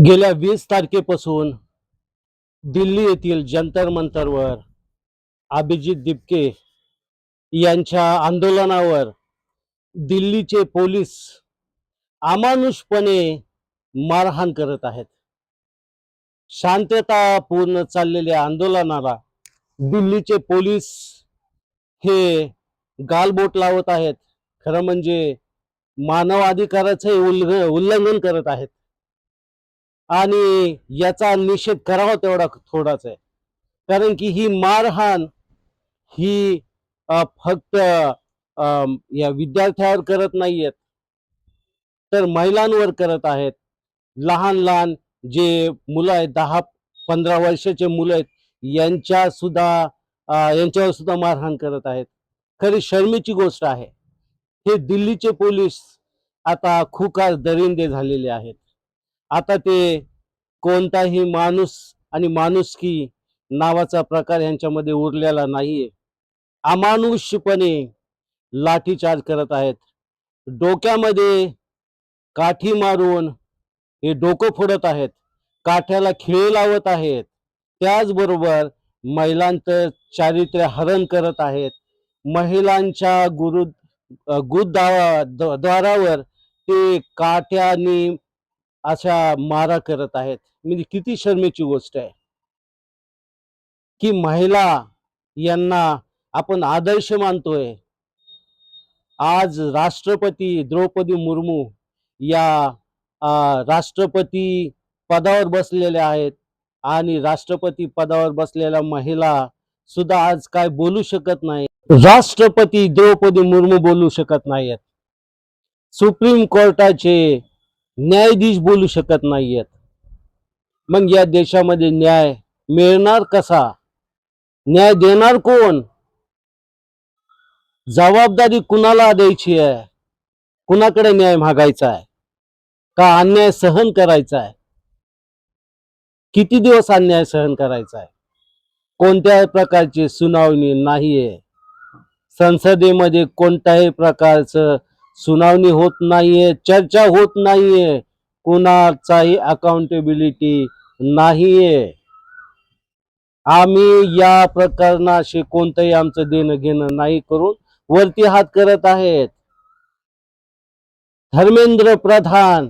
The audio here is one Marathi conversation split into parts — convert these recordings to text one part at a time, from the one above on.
गेल्या 20 तारखेपासून दिल्ली येथील जंतर मंतरवर अभिजित दिपके यांच्या आंदोलनावर दिल्लीचे पोलीस अमानुषपणे मारहाण करत आहेत. शांततापूर्ण चाललेल्या आंदोलनाला दिल्लीचे पोलीस हे गालबोट लावत आहेत. खरं म्हणजे मानवाधिकाराचे उल्लंघन करत आहेत आणि याचा निषेध करावा तेवढा थोडाच आहे. कारण की ही मारहाण ही फक्त या विद्यार्थ्यांवर करत नाहीयेत, तर महिलांवर करत आहेत. लहान लहान जे मुलं आहेत, 10-15 वर्षाचे मुलं आहेत, यांच्यावर सुद्धा मारहाण करत आहेत. खरी शर्मेची गोष्ट आहे. हे दिल्लीचे पोलीस आता खुकार दरिंदे झालेले आहेत. आता ते कोणताही माणूस आणि माणुसकी नावाचा प्रकार यांच्यामध्ये उरलेला नाहीये. अमानुषपणे लाठीचार्ज करत आहेत. डोक्यामध्ये काठी मारून हे डोकं फोडत आहेत, काठ्याला खिळे लावत आहेत. त्याचबरोबर महिलांचं चारित्र्य हरण करत आहेत. महिलांच्या गुरुद्वारावर ते काठ्यानी अशा मारा करत आहेत. म्हणजे किती शर्मेची गोष्ट आहे की महिला यांना आपण आदर्श मानतोय. आज राष्ट्रपती द्रौपदी मुर्मू या राष्ट्रपती पदावर बसलेल्या आहेत आणि राष्ट्रपती पदावर बसलेल्या महिला सुद्धा आज काय बोलू शकत नाही. राष्ट्रपती द्रौपदी मुर्मू बोलू शकत नाहीत. सुप्रीम कोर्टाचे न्यायाधीश बोलू शकत नाहीयेत. मग या देशामध्ये न्याय मिळणार कसा? न्याय देणार कोण? जबाबदारी कुणाला द्यायची आहे? कुणाकडे न्याय मागायचा आहे? का अन्याय सहन करायचा आहे? किती दिवस अन्याय सहन करायचा आहे? कोणत्याही प्रकारची सुनावणी नाहीये. संसदेमध्ये कोणत्याही प्रकारचं सुनावणी होत नाहीये, चर्चा होत नाहीये, कुणाचाही अकाउंटेबिलिटी नाहीये. आम्ही या प्रकरणाशी कोणतंही आमचं देणं घेणं नाही करून वरती हात करत आहेत. धर्मेंद्र प्रधान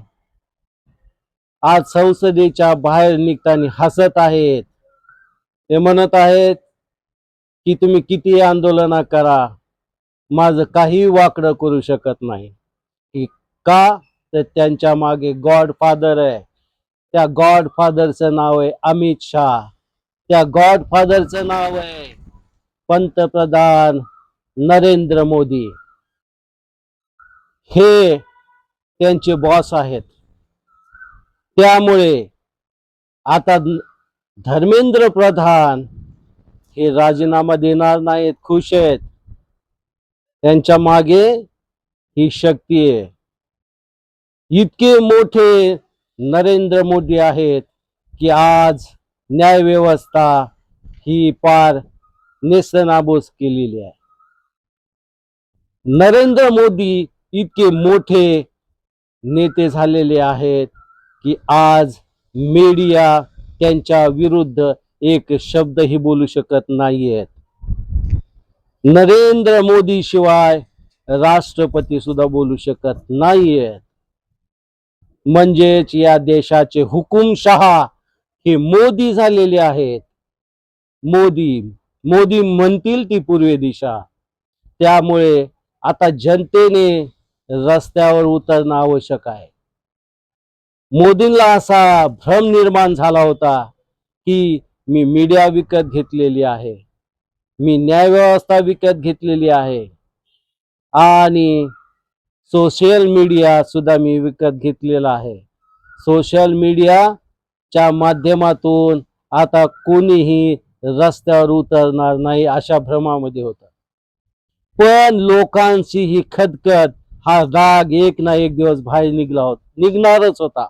आज संसदेच्या बाहेर निघताना हसत आहेत. ते म्हणत आहेत की तुम्ही किती आंदोलन करा, माझं काही वाकडं करू शकत नाही. का? तर त्यांच्या मागे गॉडफादर आहे. त्या गॉडफादरचं नाव आहे अमित शाह. त्या गॉडफादरचं नाव आहे पंतप्रधान नरेंद्र मोदी. हे त्यांचे बॉस आहेत. त्यामुळे आता धर्मेंद्र प्रधान हे राजीनामा देणार नाहीत, खुश आहेत. त्यांच्या मागे ही शक्ती आहे. इतके मोठे नरेंद्र मोदी आहेत की आज न्याय व्यवस्था ही पार नेस्तनाबूत केलेली आहे. नरेंद्र मोदी इतके मोठे नेते झालेले आहेत की आज मीडिया त्यांच्या विरुद्ध एक शब्दही बोलू शकत नाहीयेत. नरेंद्र मोदी शिवाय राष्ट्रपती सुद्धा बोलू शकत नाहीयेत. म्हणजेच या देशाचे हुकुमशहा हे मोदी झालेले आहेत. मोदी म्हणतील ती पूर्व दिशा. त्यामुळे आता जनतेने रस्त्यावर उतरणं आवश्यक आहे. मोदींना असा भ्रम निर्माण झाला होता की मी मीडिया विकत घेतलेली आहे, मी न्याय व्यवस्था विकत घेतलेली आहे आणि सोशल मीडिया सुद्धा मी विकत घेतलेला आहे. सोशल मीडियाच्या माध्यमातून आता कोणीही रस्त्यावर उतरणार नाही अशा भ्रमामध्ये होता. पण लोकांची ही खदखद, हा राग एक ना एक दिवस बाहेर निघणारच होता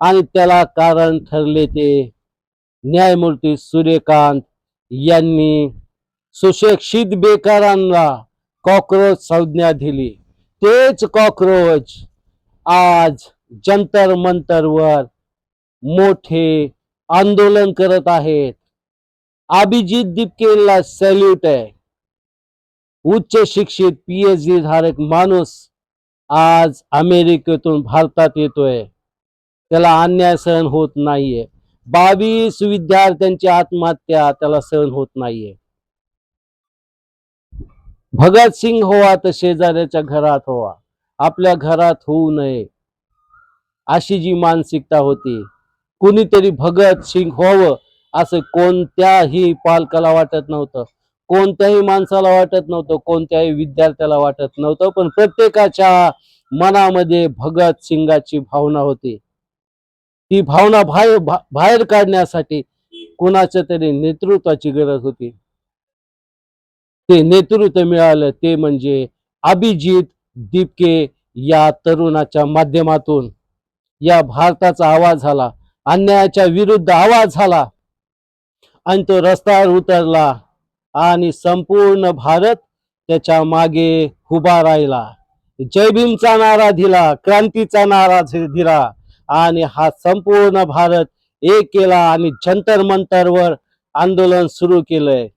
आणि त्याला कारण ठरले ते न्यायमूर्ती सूर्यकांत यांनी सुशिक्षित बेकारांना कॉक्रोच संज्ञा दिली. तेच कॉक्रोच आज जंतर मंतरवर मोठे आंदोलन करत आहेत. अभिजित दीपकेला सॅल्यूट आहे. उच्च शिक्षित PhD धारक माणूस आज अमेरिकेतून भारतात येतोय. त्याला अन्याय सहन होत नाहीये. 22 विद्यार्थ्यांची आत्महत्या त्याला सहन होत नाहीये. भगतसिंग होवा तर शेजाऱ्याच्या घरात होवा, आपल्या घरात होऊ नये, अशी जी मानसिकता होती. कुणीतरी भगतसिंग व्हावं असं कोणत्याही पालकाला वाटत नव्हतं, कोणत्याही माणसाला वाटत नव्हतं, कोणत्याही विद्यार्थ्याला वाटत नव्हतं. पण प्रत्येकाच्या मनामध्ये भगतसिंगाची भावना होती. ती भावना बाहेर काढण्यासाठी कुणाच्या तरी नेतृत्वाची गरज होती. ते नेतृत्व मिळालं ते म्हणजे अभिजित दीपके या तरुणाच्या माध्यमातून या भारताचा आवाज झाला, अन्यायाच्या विरुद्ध आवाज झाला आणि तो रस्त्यावर उतरला आणि संपूर्ण भारत त्याच्या मागे उभा राहिला. जय भीमचा नारा दिला, क्रांतीचा नारा दिला आणि हा संपूर्ण भारत एक केला आणि जंतर मंतरवर आंदोलन सुरू केलंय.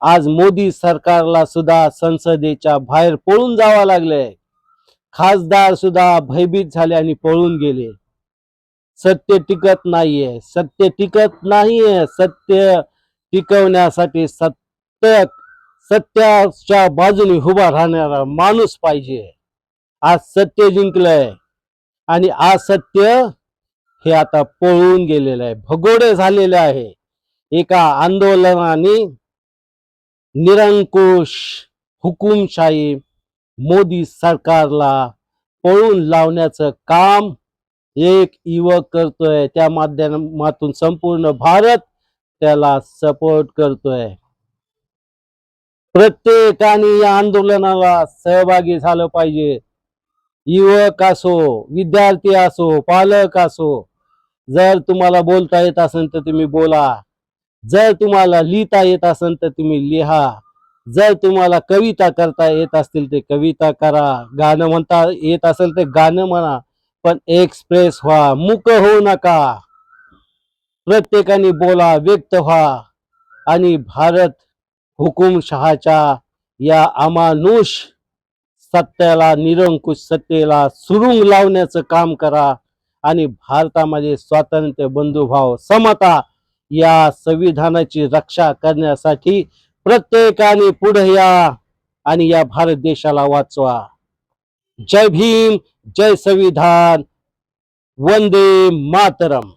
आज मोदी सरकारला सुद्धा संसदेच्या बाहेर पळून जावं लागलंय. खासदार सुद्धा भयभीत झाले आणि पळून गेले. सत्य टिकत नाहीये, सत्य टिकत नाहीये. सत्य टिकवण्यासाठी सत्याच्या बाजूने उभा राहणारा माणूस पाहिजे. आज सत्य जिंकलंय आणि असत्य हे आता पळून गेलेलं आहे, भगोडे झालेले आहे. एका आंदोलनाने निरंकुश हुकुमशाही मोदी सरकारला पळून लावण्याचं काम एक युवक करतोय. त्या माध्यमातून संपूर्ण भारत त्याला सपोर्ट करतोय. प्रत्येकाने या आंदोलनाला सहभागी झालं पाहिजे. युवक असो, विद्यार्थी असो, पालक असो. जर तुम्हाला बोलता येत असेल तर तुम्ही बोला. जर तुम्हाला लिहिता येत असेल तर तुम्ही लिहा. जर तुम्हाला कविता करता येत असतील ते कविता करा. गाणं म्हणता येत असेल तर गाणं म्हणा. पण एक्सप्रेस व्हा, मूक होऊ नका. प्रत्येकाने बोला, व्यक्त व्हा आणि भारत हुकुमशहाच्या या अमानुष सत्याला, निरंकुश सत्तेला सुरुंग लावण्याचं काम करा आणि भारतामध्ये स्वातंत्र्य, बंधुभाव, समता या संविधानाची रक्षा करण्यासाठी प्रत्येकाने पुढे या आणि या भारत देशाला वाचवा. जय भीम, जय संविधान, वंदे मातरम.